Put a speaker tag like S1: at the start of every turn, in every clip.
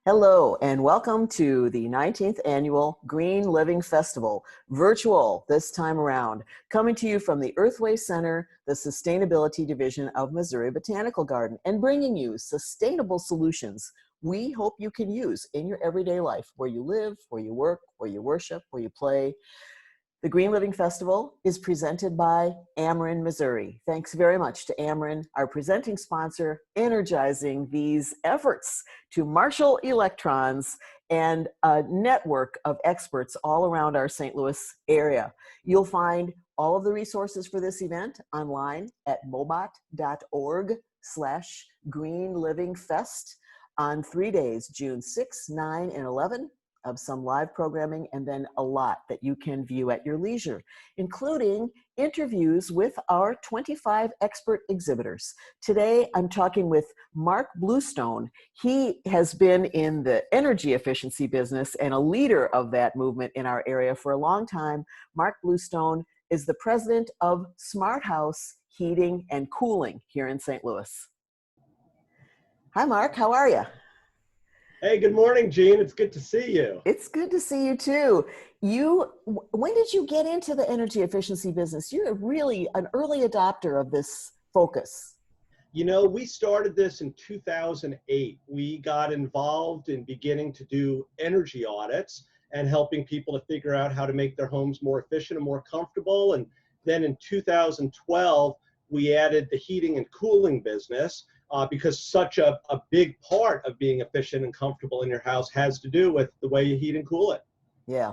S1: Hello and welcome to the 19th Annual Green Living Festival, virtual this time around, coming to you from the Earthway Center, the Sustainability Division of Missouri Botanical Garden, and bringing you sustainable solutions we hope you can use in your everyday life, where you live, where you work, where you worship, where you play. The Green Living Festival is presented by Ameren, Missouri. Thanks very much to Ameren, our presenting sponsor, energizing these efforts to marshal electrons and a network of experts all around our St. Louis area. You'll find all of the resources for this event online at mobot.org/greenlivingfest on 3 days, June 6, 9, and 11. Of some live programming, and then a lot that you can view at your leisure, including interviews with our 25 expert exhibitors. Today, I'm talking with Mark Bluestone. He has been in the energy efficiency business and a leader of that movement in our area for a long time. Mark Bluestone is the president of SmartHouse Heating and Cooling here in St. Louis. Hi, Mark. How are you?
S2: Hey, good morning, Gene. It's good to see you.
S1: It's good to see you too. When did you get into the energy efficiency business? You're really an early adopter of this focus.
S2: You know, we started this in 2008. We got involved in beginning to do energy audits and helping people to figure out how to make their homes more efficient and more comfortable. And then in 2012, we added the heating and cooling business. Because such a big part of being efficient and comfortable in your house has to do with the way you heat and cool it.
S1: Yeah.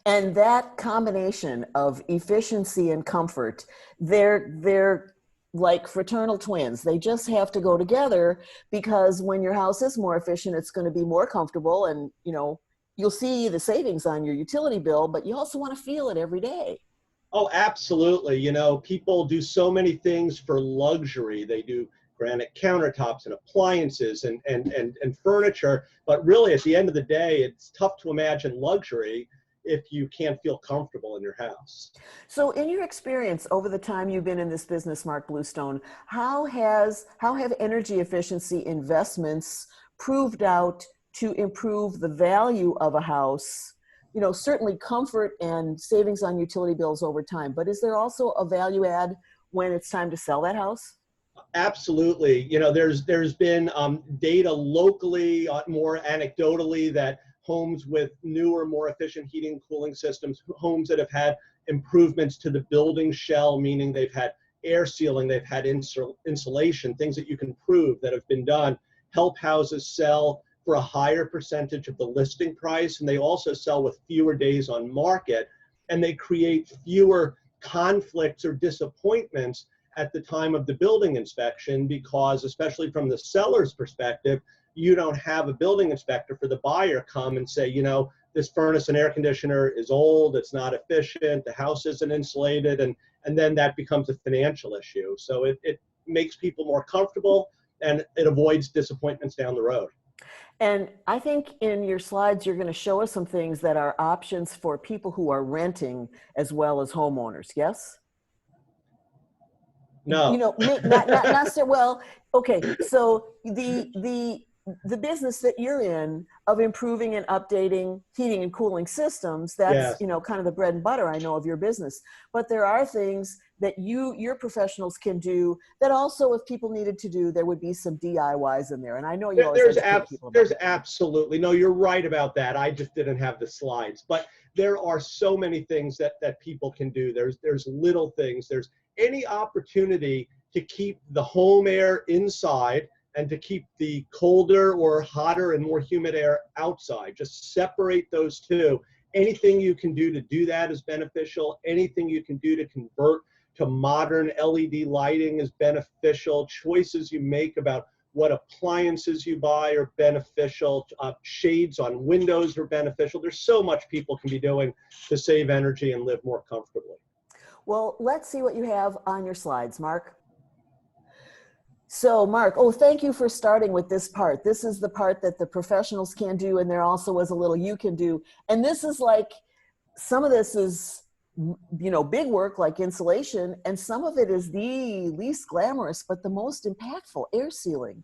S1: And that combination of efficiency and comfort, they're like fraternal twins. They just have to go together, because when your house is more efficient, it's going to be more comfortable, and you'll see the savings on your utility bill, but you also want to feel it every day.
S2: Oh, absolutely. You know, people do so many things for luxury. They do granite countertops and appliances and furniture. But really, at the end of the day, it's tough to imagine luxury if you can't feel comfortable in your house.
S1: So in your experience over the time you've been in this business, Mark Bluestone, how have energy efficiency investments proved out to improve the value of a house? Certainly comfort and savings on utility bills over time, but is there also a value add when it's time to sell that house?
S2: Absolutely. You know, there's been data locally, more anecdotally, that homes with newer, more efficient heating and cooling systems, homes that have had improvements to the building shell, meaning they've had air sealing, they've had insulation, things that you can prove that have been done, help houses sell for a higher percentage of the listing price, and they also sell with fewer days on market, and they create fewer conflicts or disappointments at the time of the building inspection, because especially from the seller's perspective, you don't have a building inspector for the buyer come and say, this furnace and air conditioner is old, it's not efficient, the house isn't insulated, and then that becomes a financial issue. So it makes people more comfortable, and it avoids disappointments down the road.
S1: And I think in your slides, you're going to show us some things that are options for people who are renting as well as homeowners, yes?
S2: No.
S1: Not so well. Okay, so the business that you're in of improving and updating heating and cooling systems, that's
S2: Yes.
S1: Kind of the bread and butter, I know, of your business. But there are things that your professionals can do that also, if people needed to do, there would be some DIYs in there. And I know you always educate people about that.
S2: Absolutely. No, you're right about that. I just didn't have the slides. But there are so many things that people can do. There's little things. There's any opportunity to keep the home air inside and to keep the colder or hotter and more humid air outside. Just separate those two. Anything you can do to do that is beneficial. Anything you can do to convert to modern LED lighting is beneficial. Choices you make about what appliances you buy are beneficial. Shades on windows are beneficial. There's so much people can be doing to save energy and live more comfortably.
S1: Well, let's see what you have on your slides, Mark. So Mark, thank you for starting with this part. This is the part that the professionals can do, and there also is a little you can do. And this is like, some of this is, big work like insulation, and some of it is the least glamorous, but the most impactful, air sealing.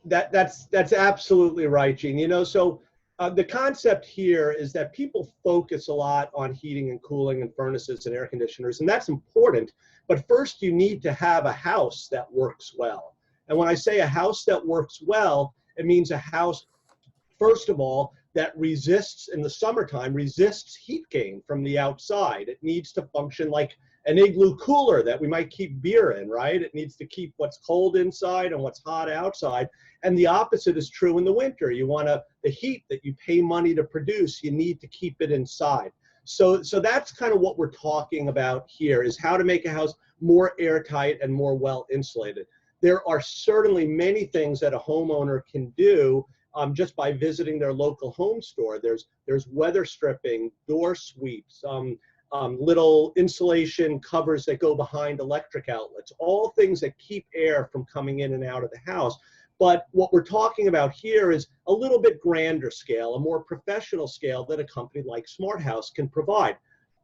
S2: That's absolutely right, Gene. You know, so the concept here is that people focus a lot on heating and cooling and furnaces and air conditioners, and that's important. But first, you need to have a house that works well. And when I say a house that works well, it means a house, first of all, that resists in the summertime, resists heat gain from the outside. It needs to function like an igloo cooler that we might keep beer in, right? It needs to keep what's cold inside and what's hot outside. And the opposite is true in the winter. You want the heat that you pay money to produce, you need to keep it inside. So that's kind of what we're talking about here, is how to make a house more airtight and more well insulated. There are certainly many things that a homeowner can do just by visiting their local home store. There's weather stripping, door sweeps, little insulation covers that go behind electric outlets, all things that keep air from coming in and out of the house. But what we're talking about here is a little bit grander scale, a more professional scale that a company like SmartHouse can provide.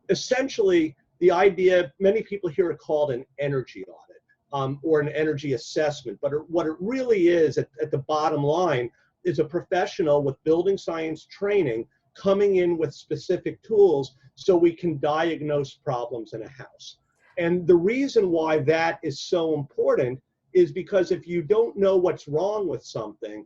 S2: Essentially, the idea, many people here are called an energy audit or an energy assessment, but what it really is at the bottom line is a professional with building science training coming in with specific tools so we can diagnose problems in a house. And the reason why that is so important is because if you don't know what's wrong with something,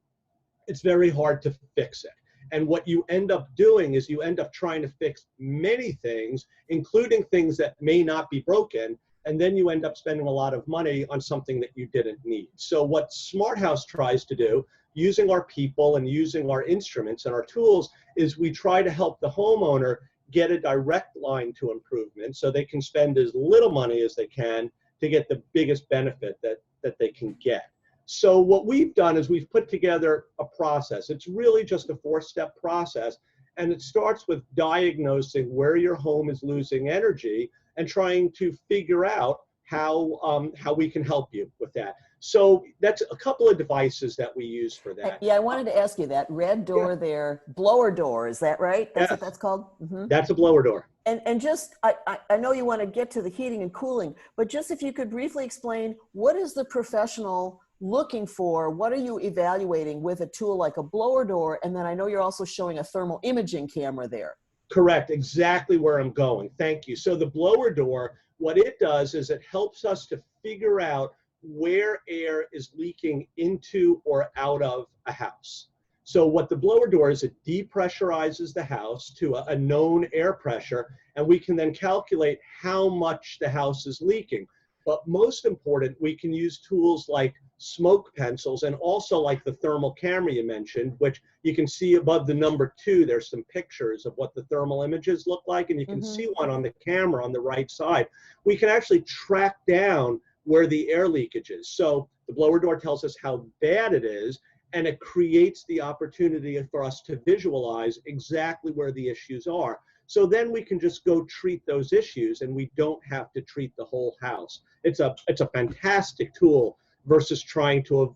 S2: it's very hard to fix it. And what you end up doing is you end up trying to fix many things, including things that may not be broken, and then you end up spending a lot of money on something that you didn't need. So what SmartHouse tries to do, using our people and using our instruments and our tools, is we try to help the homeowner get a direct line to improvement so they can spend as little money as they can to get the biggest benefit that they can get. So what we've done is we've put together a process. It's really just a 4-step process, and it starts with diagnosing where your home is losing energy and trying to figure out how we can help you with that. So that's a couple of devices that we use for that.
S1: Yeah, I wanted to ask you that red door there, blower door, is that right? That's what that's called? Mm-hmm.
S2: That's a blower door.
S1: And just, I know you want to get to the heating and cooling, but just if you could briefly explain, what is the professional looking for? What are you evaluating with a tool like a blower door? And then I know you're also showing a thermal imaging camera there.
S2: Correct, exactly where I'm going. Thank you. So the blower door, what it does is it helps us to figure out where air is leaking into or out of a house. So what the blower door is, it depressurizes the house to a known air pressure, and we can then calculate how much the house is leaking. But most important, we can use tools like smoke pencils and also like the thermal camera you mentioned, which you can see above the number 2, there's some pictures of what the thermal images look like, and you can see one on the camera on the right side. We can actually track down where the air leakage is. So the blower door tells us how bad it is, and it creates the opportunity for us to visualize exactly where the issues are. So then we can just go treat those issues, and we don't have to treat the whole house. It's a fantastic tool versus trying to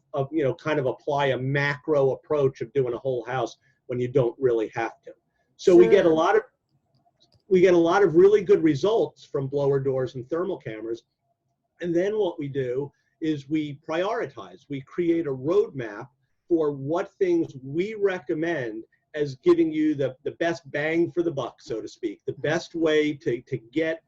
S2: kind of apply a macro approach of doing a whole house when you don't really have to. So we get a lot of really good results from blower doors and thermal cameras. And then what we do is we prioritize. We create a roadmap for what things we recommend as giving you the best bang for the buck, so to speak, the best way to get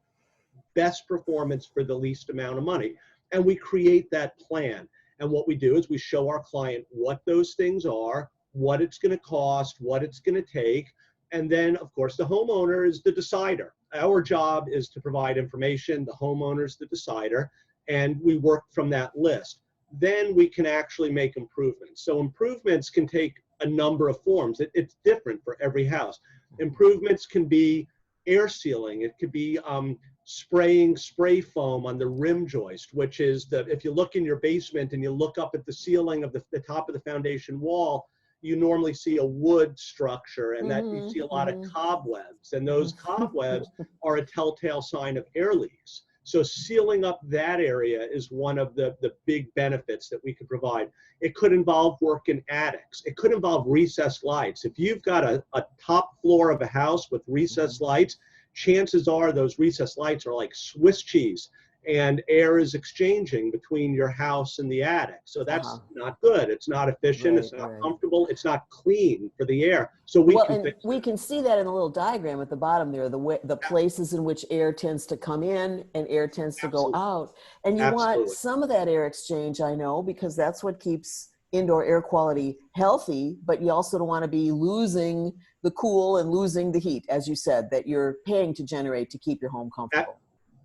S2: best performance for the least amount of money. And we create that plan. And what we do is we show our client what those things are, what it's going to cost, what it's going to take. And then, of course, the homeowner is the decider. Our job is to provide information. The homeowner is the decider. And we work from that list. Then we can actually make improvements. So improvements can take a number of forms. It's different for every house. Improvements can be air sealing. It could be spraying spray foam on the rim joist, which is if you look in your basement and you look up at the ceiling of the top of the foundation wall, you normally see a wood structure, and that you see a lot of cobwebs, and those cobwebs are a telltale sign of air leaks. So sealing up that area is one of the big benefits that we could provide. It could involve work in attics. It could involve recessed lights. If you've got a top floor of a house with recessed lights, chances are those recessed lights are like Swiss cheese, and air is exchanging between your house and the attic. So that's not good. It's not efficient.
S1: Right,
S2: It's not
S1: right.
S2: comfortable. It's not clean for the air. So we
S1: Well,
S2: can
S1: and
S2: fix
S1: we
S2: that.
S1: can see that in the little diagram at the bottom there, the places in which air tends to come in and air tends to go
S2: Absolutely.
S1: out. And you want
S2: Absolutely.
S1: some of that air exchange, I know, because that's what keeps indoor air quality healthy, but you also don't want to be losing the cool and losing the heat, as you said, that you're paying to generate to keep your home comfortable.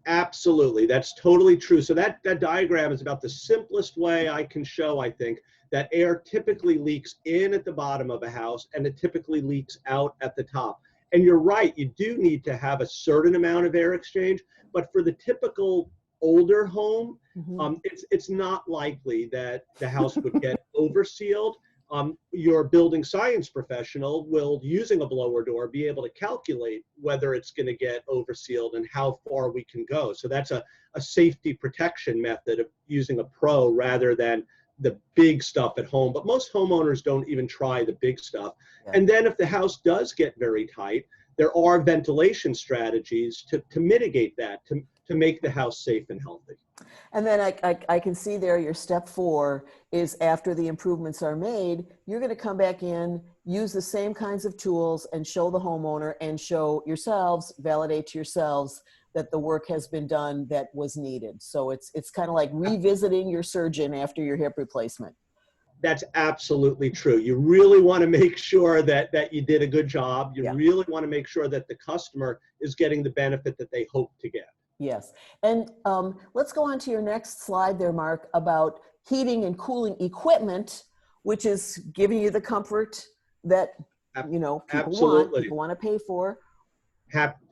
S2: Absolutely. That's totally true. So that diagram is about the simplest way I can show, I think, that air typically leaks in at the bottom of a house and it typically leaks out at the top. And you're right, you do need to have a certain amount of air exchange, but for the typical older home, it's not likely that the house would get oversealed. Your building science professional will, using a blower door, be able to calculate whether it's going to get oversealed and how far we can go. So that's a safety protection method of using a pro rather than the big stuff at home. But most homeowners don't even try the big stuff.
S1: Yeah.
S2: And then if the house does get very tight, there are ventilation strategies to mitigate that, to make the house safe and healthy.
S1: And then I can see there your step 4 is after the improvements are made, you're going to come back in, use the same kinds of tools and show the homeowner and show yourselves, validate to yourselves that the work has been done that was needed. So it's kind of like revisiting your surgeon after your hip replacement.
S2: That's absolutely true. You really want to make sure that you did a good job. You really want to make sure that the customer is getting the benefit that they hope to get.
S1: Yes. And let's go on to your next slide there, Mark, about heating and cooling equipment, which is giving you the comfort that, people want to pay for.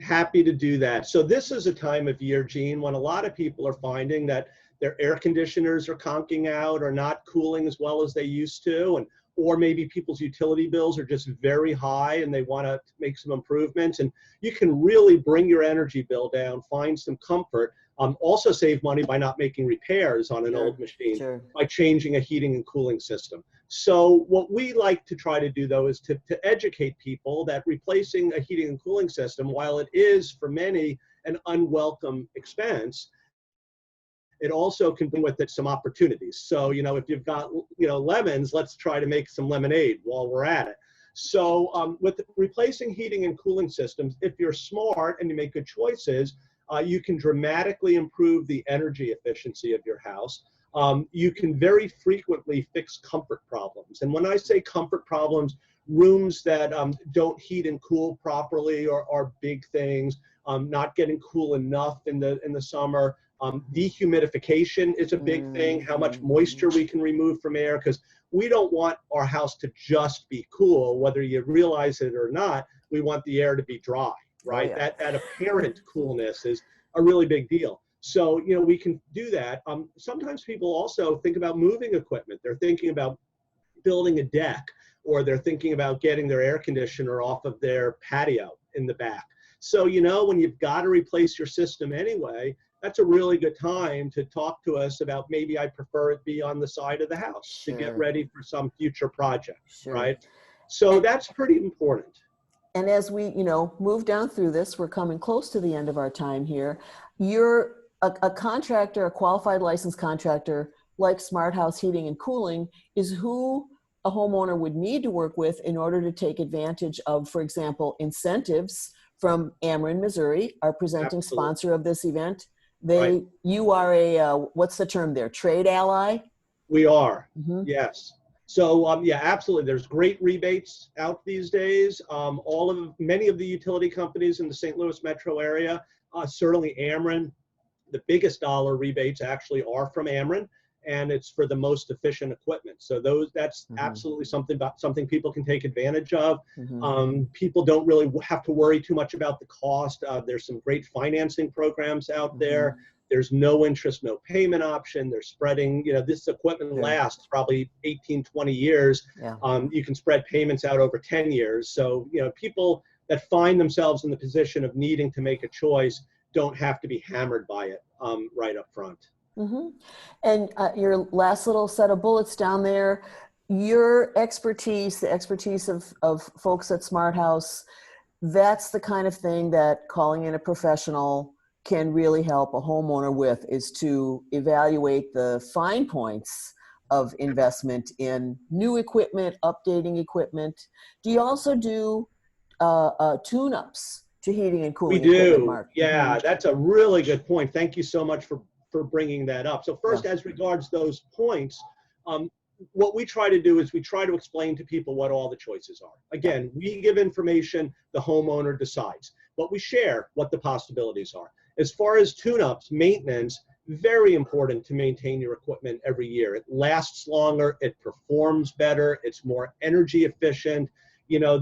S2: Happy to do that. So this is a time of year, Gene, when a lot of people are finding that their air conditioners are conking out or not cooling as well as they used to, or maybe people's utility bills are just very high and they want to make some improvements. And you can really bring your energy bill down, find some comfort, also save money by not making repairs on an old machine, by changing a heating and cooling system. So what we like to try to do, though, is to educate people that replacing a heating and cooling system, while it is for many an unwelcome expense, it also can bring with it some opportunities. So, if you've got, lemons, let's try to make some lemonade while we're at it. So with replacing heating and cooling systems, if you're smart and you make good choices, you can dramatically improve the energy efficiency of your house. You can very frequently fix comfort problems. And when I say comfort problems, rooms that don't heat and cool properly or are big things, not getting cool enough in the summer. Dehumidification is a big thing, how much moisture we can remove from air, because we don't want our house to just be cool, whether you realize it or not. We want the air to be dry, right? That apparent coolness is a really big deal. So, we can do that. Sometimes people also think about moving equipment. They're thinking about building a deck, or they're thinking about getting their air conditioner off of their patio in the back. So, when you've got to replace your system anyway, that's a really good time to talk to us about maybe I prefer it be on the side of the house to get ready for some future project, right? So that's pretty important.
S1: And as we, move down through this, we're coming close to the end of our time here. You're a contractor, a qualified licensed contractor like SmartHouse Heating and Cooling is who a homeowner would need to work with in order to take advantage of, for example, incentives from Ameren, Missouri, our presenting sponsor of this event. You are a, what's the term there? Trade ally?
S2: We are, yes. So absolutely. There's great rebates out these days. Many of the utility companies in the St. Louis metro area, certainly Ameren, the biggest dollar rebates actually are from Ameren, and it's for the most efficient equipment. So that's absolutely something people can take advantage of. People don't really have to worry too much about the cost. There's some great financing programs out there. There's no interest, no payment option. They're spreading, this equipment lasts probably 18, 20 years. You can spread payments out over 10 years. So, people that find themselves in the position of needing to make a choice don't have to be hammered by it right up front.
S1: And your last little set of bullets down there, your expertise, the expertise of folks at SmartHouse, that's the kind of thing that calling in a professional can really help a homeowner with is to evaluate the fine points of investment in new equipment, updating equipment. Do you also do tune-ups to heating and
S2: We
S1: cooling equipment,
S2: do.
S1: Mark?
S2: Yeah, that's a really good point. Thank you so much for bringing that up. So
S1: Yeah.
S2: first, as regards those points, um, what we try to do is we try to explain to people what all the choices are. Again, we give information, the homeowner decides, but we share what the possibilities are. As far as tune-ups, maintenance, very important to maintain your equipment every year. It lasts longer, it performs better, it's more energy efficient. You know,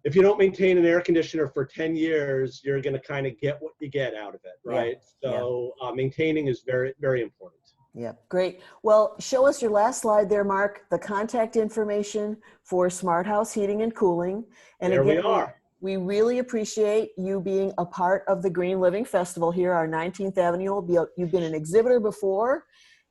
S2: if you don't maintain an air conditioner for 10 years, you're going to kind of get what you get out of it, right?
S1: Yeah.
S2: So maintaining is very, very important.
S1: Yeah, great. Well, show us your last slide there, Mark, the contact information for SmartHouse Heating and Cooling. And
S2: There we
S1: again,
S2: are.
S1: we really appreciate you being a part of the Green Living Festival here, our 19th Avenue. You've been an exhibitor before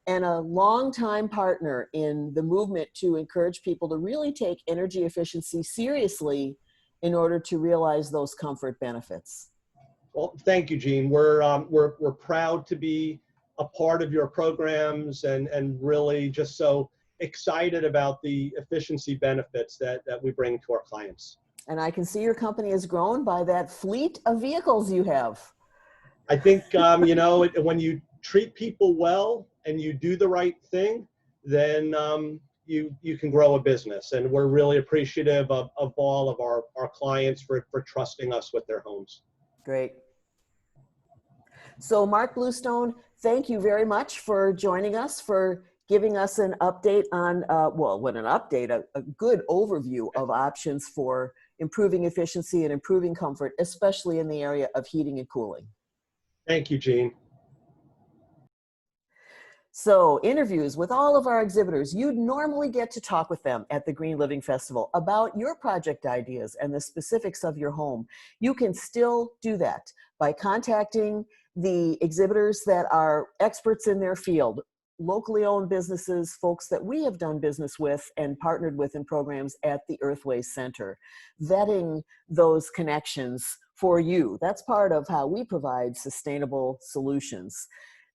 S1: and a longtime partner in the movement to encourage people to really take energy efficiency seriously in order to realize those comfort benefits.
S2: Well, thank you, Gene. We're proud to be a part of your programs and really just so excited about the efficiency benefits that we bring to our clients.
S1: And I can see your company has grown by that fleet of vehicles you have.
S2: I think, you know, when you treat people well and you do the right thing, then you can grow a business. And we're really appreciative of all of our clients for trusting us with their homes.
S1: Great. So Mark Bluestone, thank you very much for joining us, for giving us an update on, a good overview of options for improving efficiency and improving comfort, especially in the area of heating and cooling.
S2: Thank you, Gene.
S1: So interviews with all of our exhibitors, you'd normally get to talk with them at the Green Living Festival about your project ideas and the specifics of your home. You can still do that by contacting the exhibitors that are experts in their field, locally owned businesses, folks that we have done business with and partnered with in programs at the Earthway Center, vetting those connections for you. That's part of how we provide sustainable solutions.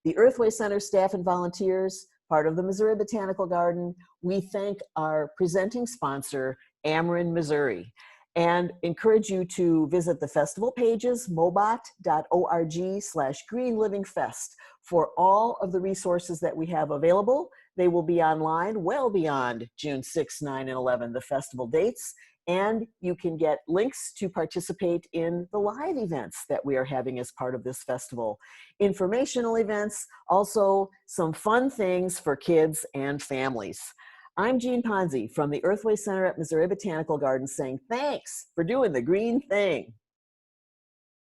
S1: The Earthway Center staff and volunteers, part of the Missouri Botanical Garden, we thank our presenting sponsor, Ameren, Missouri, and encourage you to visit the festival pages, mobot.org/greenlivingfest, for all of the resources that we have available. They will be online well beyond June 6, 9, and 11, the festival dates. And you can get links to participate in the live events that we are having as part of this festival. Informational events, also some fun things for kids and families. I'm Jean Ponzi from the Earthway Center at Missouri Botanical Gardens saying thanks for doing the green thing.